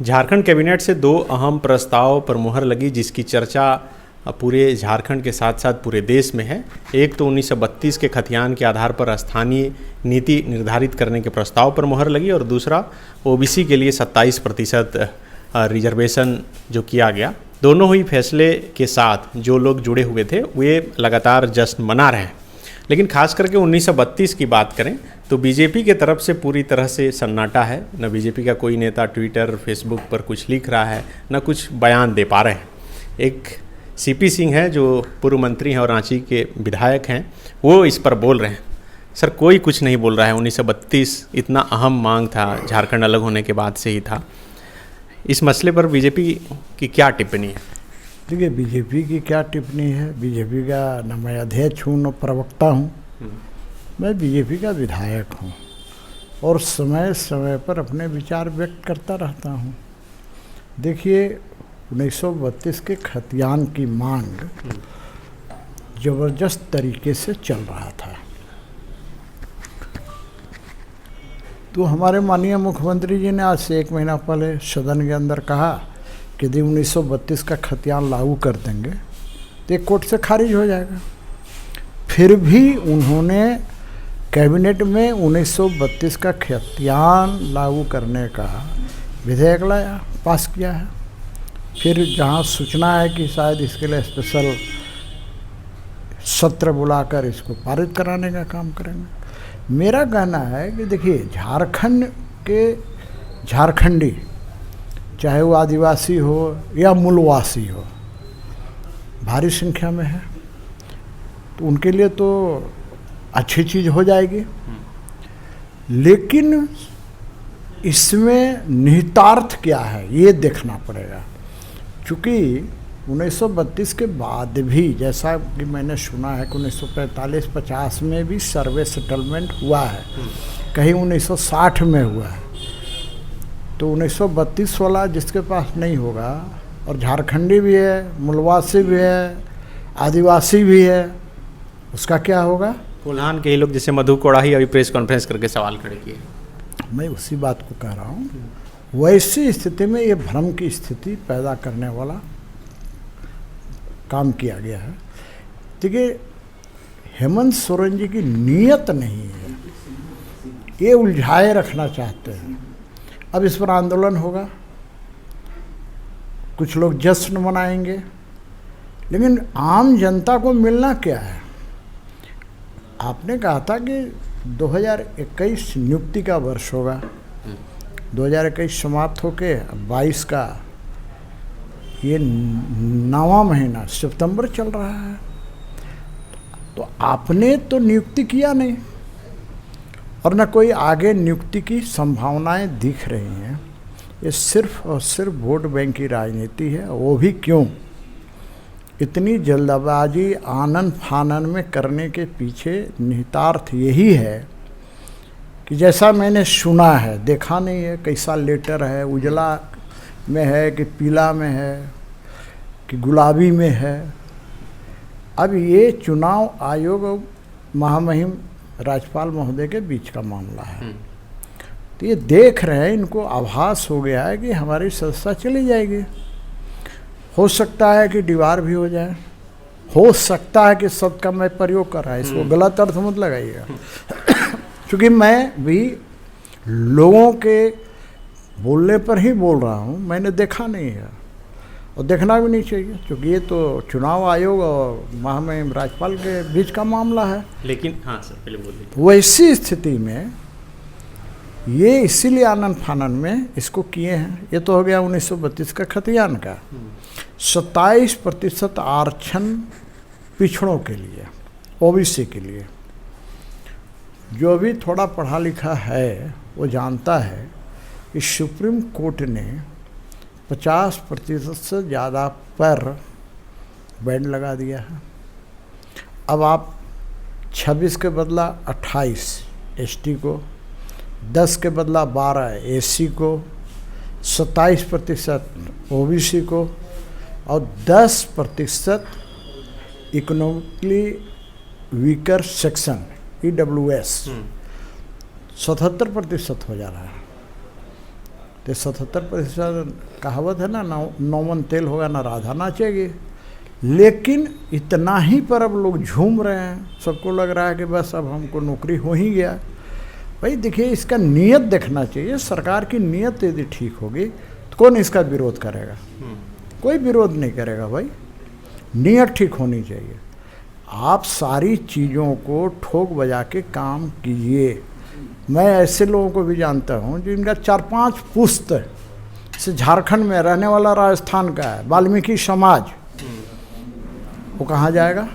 Jharkhand cabinet से 2 अहम प्रस्ताव पर मुहर लगी, जिसकी चर्चा पूरे झारखंड के साथ साथ पूरे देश में है। एक तो 1932 के खतियान के आधार पर स्थानीय नीति निर्धारित करने के प्रस्ताव पर मुहर लगी, और दूसरा ओबीसी के लिए 27% रिजर्वेशन जो किया गया। दोनों ही फैसले के साथ जो लोग जुड़े हुए थे वे लगातार जश्न मना रहे हैं। लेकिन खास करके 1932 की बात करें तो बीजेपी के तरफ से पूरी तरह से सन्नाटा है। न बीजेपी का कोई नेता ट्विटर फेसबुक पर कुछ लिख रहा है, न कुछ बयान दे पा रहे हैं। एक सीपी सिंह है जो पूर्व मंत्री हैं और रांची के विधायक हैं, वो इस पर बोल रहे हैं। सर, कोई कुछ नहीं बोल रहा है। 1932 इतना अहम मांग था, झारखंड अलग होने के बाद से ही था। इस मसले पर बीजेपी की क्या टिप्पणी है? देखिए, बीजेपी की क्या टिप्पणी है? बीजेपी का न मैं अध्यक्ष हूँ न प्रवक्ता हूँ। मैं बीजेपी का विधायक हूँ और समय समय पर अपने विचार व्यक्त करता रहता हूँ। देखिए, 1932 के खतियान की मांग ज़बरदस्त तरीके से चल रहा था। तो हमारे माननीय मुख्यमंत्री जी ने आज से 1 महीना पहले सदन के अंदर कहा कि यदि 1932 का खतियान लागू कर देंगे तो एक कोर्ट से खारिज हो जाएगा। फिर भी उन्होंने कैबिनेट में 1932 का खतियान लागू करने का विधेयक लाया, पास किया है। फिर जहाँ सूचना है कि शायद इसके लिए स्पेशल सत्र बुलाकर इसको पारित कराने का काम करेंगे। मेरा कहना है कि देखिए, झारखंड के झारखंडी, चाहे वो आदिवासी हो या मूलवासी हो, भारी संख्या में है, तो उनके लिए तो अच्छी चीज़ हो जाएगी। लेकिन इसमें निहितार्थ क्या है ये देखना पड़ेगा। चूँकि 1932 के बाद भी, जैसा कि मैंने सुना है कि 1945-50 में भी सर्वे सेटलमेंट हुआ है, कहीं 1960 में हुआ है। तो 1932 वाला जिसके पास नहीं होगा, और झारखंडी भी है, मूलवासी भी है, आदिवासी भी है, उसका क्या होगा? कोल्हान के ही लोग जैसे मधु कोड़ाही अभी प्रेस कॉन्फ्रेंस करके सवाल खड़े किए। मैं उसी बात को कह रहा हूँ। वैसी स्थिति में ये भ्रम की स्थिति पैदा करने वाला काम किया गया है। देखिए, हेमंत सोरेन जी की नीयत नहीं है, ये उलझाए रखना चाहते हैं। अब इस पर आंदोलन होगा, कुछ लोग जश्न मनाएंगे, लेकिन आम जनता को मिलना क्या है? आपने कहा था कि 2021 नियुक्ति का वर्ष होगा, 2021 समाप्त होके 22 का ये 9वां महीना सितंबर चल रहा है। तो आपने तो नियुक्ति किया नहीं, और न कोई आगे नियुक्ति की संभावनाएं दिख रही हैं। ये सिर्फ और सिर्फ वोट बैंक की राजनीति है। वो भी क्यों? इतनी जल्दबाजी आनन फानन में करने के पीछे निहितार्थ यही है कि जैसा मैंने सुना है, देखा नहीं है कैसा लेटर है, उजला में है कि पीला में है कि गुलाबी में है। अब ये चुनाव आयोग और महामहिम राज्यपाल महोदय के बीच का मामला है। तो ये देख रहे हैं, इनको आभास हो गया है कि हमारी संस्था चली जाएगी। हो सकता है कि दीवार भी हो जाए, हो सकता है कि शब्द का मैं प्रयोग कर रहा है, इसको गलत अर्थ मत लगाइएगा। क्योंकि मैं भी लोगों के बोलने पर ही बोल रहा हूँ, मैंने देखा नहीं है और देखना भी नहीं चाहिए, क्योंकि ये तो चुनाव आयोग और महामहिम राज्यपाल के बीच का मामला है। लेकिन हाँ सर, पहले बोलिए। वैसी स्थिति में ये इसीलिए आनन फानन में इसको किए हैं। ये तो हो गया 1932 का खतियान का। 27% आरक्षण पिछड़ों के लिए, ओबीसी के लिए। जो भी थोड़ा पढ़ा लिखा है वो जानता है कि सुप्रीम कोर्ट ने 50% से ज़्यादा पर बैंड लगा दिया है। अब आप 26 के बदला 28 एसटी को, 10 के बदला 12 एससी को, 27% ओबीसी को और 10% इकोनॉमिकली वीकर सेक्शन ईडब्ल्यूएस 77% हो जा रहा है। तो 77% कहावत है ना, नौमन तेल होगा ना राधा नाचेगी। लेकिन इतना ही पर अब लोग झूम रहे हैं, सबको लग रहा है कि बस अब हमको नौकरी हो ही गया। भाई देखिए, इसका नीयत देखना चाहिए। सरकार की नीयत यदि ठीक होगी तो कौन इसका विरोध करेगा? कोई विरोध नहीं करेगा भाई। नीयत ठीक होनी चाहिए। आप सारी चीज़ों को ठोक बजा के काम कीजिए। मैं ऐसे लोगों को भी जानता हूँ जिनका 4-5 पुश्त से झारखंड में रहने वाला राजस्थान का है, वाल्मीकि समाज, वो कहाँ जाएगा?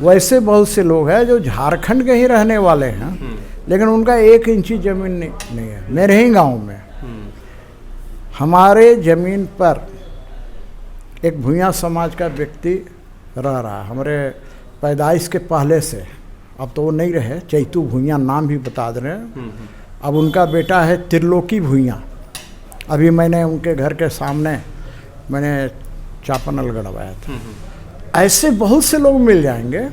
वैसे बहुत से लोग हैं जो झारखंड के ही रहने वाले हैं, लेकिन उनका 1 इंची ज़मीन नहीं है। मेरे ही गांव में हमारे ज़मीन पर एक भूया समाज का व्यक्ति रह रहा है, हमारे पैदाइश के पहले से। अब तो वो नहीं रहे, चैतू भूया नाम भी बता दे रहे हैं। अब उनका बेटा है त्रिलोकी भूया। अभी मैंने उनके घर के सामने मैंने चापनल गड़वाया था। ऐसे बहुत से लोग मिल जाएंगे,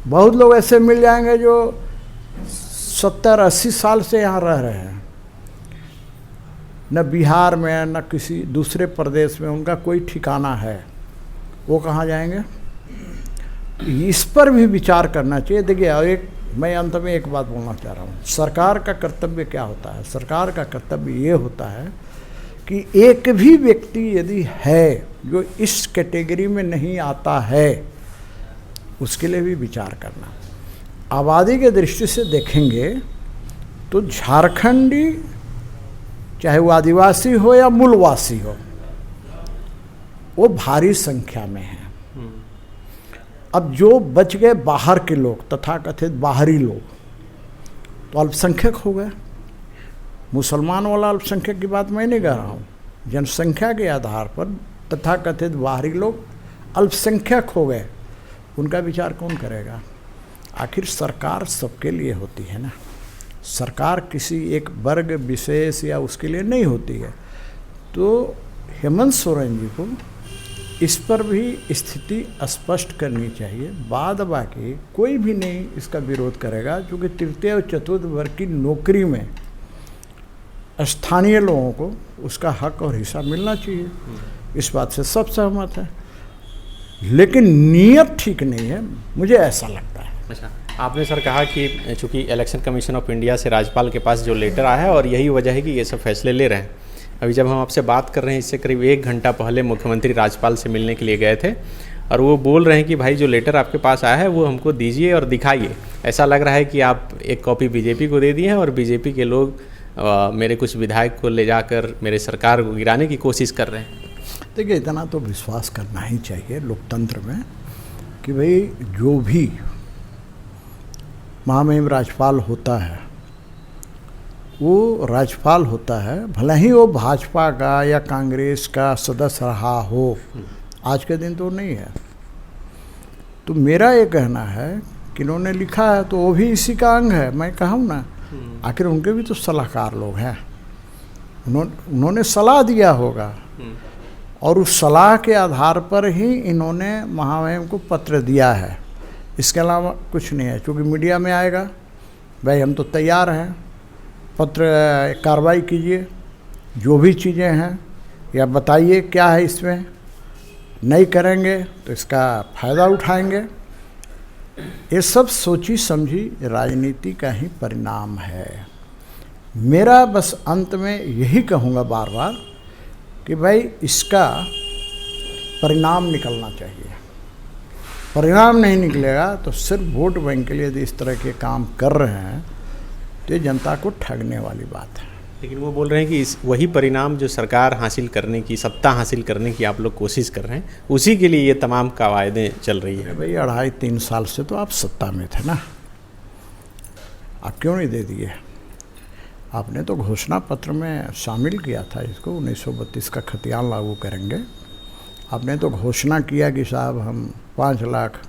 बहुत लोग ऐसे मिल जाएंगे जो 70-80 साल से यहाँ रह रहे हैं, न बिहार में न किसी दूसरे प्रदेश में उनका कोई ठिकाना है। वो कहाँ जाएंगे? इस पर भी विचार करना चाहिए। देखिए, और एक मैं अंत में एक बात बोलना चाह रहा हूँ। सरकार का कर्तव्य क्या होता है? सरकार का कर्तव्य ये होता है कि एक भी व्यक्ति यदि है जो इस कैटेगरी में नहीं आता है, उसके लिए भी विचार करना। आबादी के दृष्टि से देखेंगे तो झारखंडी, चाहे वो आदिवासी हो या मूलवासी हो, वो भारी संख्या में है। अब जो बच गए बाहर के लोग, तथाकथित बाहरी लोग, तो अल्पसंख्यक हो गए। मुसलमान वाला अल्पसंख्यक की बात मैं नहीं कर रहा हूँ। जनसंख्या के आधार पर तथाकथित बाहरी लोग अल्पसंख्यक हो गए। उनका विचार कौन करेगा? आखिर सरकार सबके लिए होती है ना। सरकार किसी एक वर्ग विशेष या उसके लिए नहीं होती है। तो हेमंत सोरेन जी को इस पर भी स्थिति स्पष्ट करनी चाहिए। बाद बाकी कोई भी नहीं इसका विरोध करेगा, क्योंकि तृतीय और चतुर्थ वर्ग की नौकरी में स्थानीय लोगों को उसका हक और हिस्सा मिलना चाहिए। इस बात से सब सहमत है, लेकिन नीयत ठीक नहीं है, मुझे ऐसा लगता है। अच्छा, आपने सर कहा कि चूंकि इलेक्शन कमीशन ऑफ इंडिया से राज्यपाल के पास जो लेटर आया है और यही वजह है कि ये सब फैसले ले रहे हैं। अभी जब हम आपसे बात कर रहे हैं, इससे करीब 1 घंटा पहले मुख्यमंत्री राज्यपाल से मिलने के लिए गए थे और वो बोल रहे हैं कि भाई जो लेटर आपके पास आया है वो हमको दीजिए और दिखाइए। ऐसा लग रहा है कि आप एक कॉपी बीजेपी को दे दिए हैं और बीजेपी के लोग मेरे कुछ विधायक को ले जाकर मेरे सरकार को गिराने की कोशिश कर रहे हैं। देखिए, इतना तो विश्वास करना ही चाहिए लोकतंत्र में कि भाई जो भी महामहिम राज्यपाल होता है वो राज्यपाल होता है, भले ही वो भाजपा का या कांग्रेस का सदस्य रहा हो। आज के दिन तो नहीं है। तो मेरा ये कहना है कि इन्होंने लिखा है तो वो भी इसी का अंग है। मैं कहूँ ना, आखिर उनके भी तो सलाहकार लोग हैं, उन्होंने सलाह दिया होगा और उस सलाह के आधार पर ही इन्होंने महामहिम को पत्र दिया है। इसके अलावा कुछ नहीं है। क्योंकि मीडिया में आएगा, भाई हम तो तैयार हैं, पत्र कार्रवाई कीजिए, जो भी चीज़ें हैं या बताइए क्या है इसमें। नहीं करेंगे तो इसका फ़ायदा उठाएंगे। ये सब सोची समझी राजनीति का ही परिणाम है। मेरा बस अंत में यही कहूँगा बार बार कि भाई इसका परिणाम निकलना चाहिए। परिणाम नहीं निकलेगा तो सिर्फ वोट बैंक के लिए यदि इस तरह के काम कर रहे हैं तो ये जनता को ठगने वाली बात है। लेकिन वो बोल रहे हैं कि वही परिणाम जो सरकार हासिल करने की, सत्ता हासिल करने की आप लोग कोशिश कर रहे हैं, उसी के लिए ये तमाम कवायदें चल रही है। भाई 2.5-3 साल से तो आप सत्ता में थे ना, आप क्यों नहीं दे दिए? आपने तो घोषणा पत्र में शामिल किया था इसको, 1932 का खतियान लागू करेंगे। आपने तो घोषणा किया कि साहब हम 5 लाख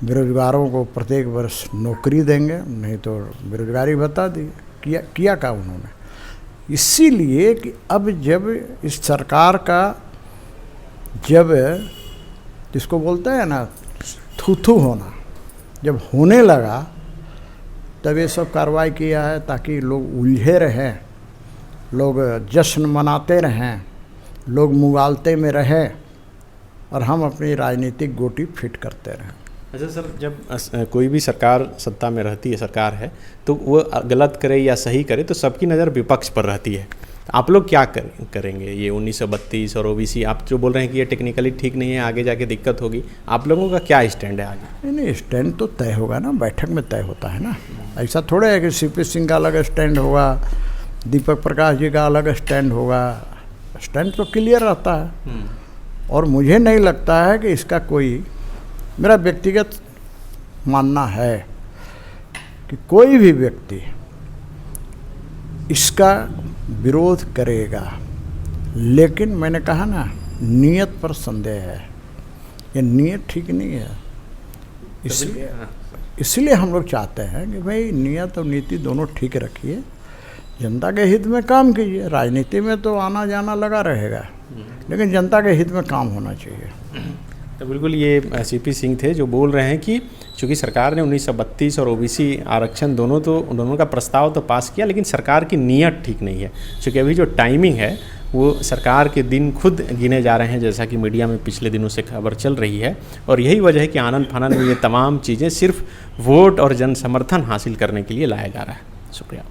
बेरोजगारों को प्रत्येक वर्ष नौकरी देंगे, नहीं तो बेरोजगारी भत्ता दी। किया क्या उन्होंने? इसीलिए कि अब जब इस सरकार का जब जिसको बोलते हैं ना थू होना जब होने लगा, तब ये सब कार्रवाई किया है ताकि लोग उलझे रहें लोग जश्न मनाते रहें, लोग मुगालते में रहे और हम अपनी राजनीतिक गोटी फिट करते रहें। अच्छा सर, जब कोई भी सरकार सत्ता में रहती है, सरकार है, तो वो गलत करे या सही करे तो सबकी नज़र विपक्ष पर रहती है। आप लोग क्या करेंगे? ये 1932 और ओबीसी आप जो बोल रहे हैं कि ये टेक्निकली ठीक नहीं है, आगे जाके दिक्कत होगी, आप लोगों का क्या स्टैंड है आगे? नहीं, स्टैंड तो तय होगा ना, बैठक में तय होता है ना। ऐसा थोड़े है कि सीपी सिंह का अलग स्टैंड होगा, दीपक प्रकाश जी का अलग स्टैंड होगा। स्टैंड तो क्लियर रहता है और मुझे नहीं लगता है कि इसका कोई, मेरा व्यक्तिगत मानना है कि कोई भी व्यक्ति इसका विरोध करेगा, लेकिन मैंने कहा ना, नियत पर संदेह है। ये नियत ठीक नहीं है। इसलिए हम लोग चाहते हैं कि भाई नियत और नीति दोनों ठीक रखिए, जनता के हित में काम कीजिए। राजनीति में तो आना जाना लगा रहेगा, लेकिन जनता के हित में काम होना चाहिए। तो बिल्कुल ये सीपी सिंह थे जो बोल रहे हैं कि चूँकि सरकार ने 1932 और ओबीसी आरक्षण दोनों का प्रस्ताव तो पास किया, लेकिन सरकार की नीयत ठीक नहीं है। चूँकि अभी जो टाइमिंग है वो सरकार के दिन खुद गिने जा रहे हैं, जैसा कि मीडिया में पिछले दिनों से खबर चल रही है। और यही वजह है कि आनन फानन में ये तमाम चीज़ें सिर्फ वोट और जन समर्थन हासिल करने के लिए लाया जा रहा है। शुक्रिया।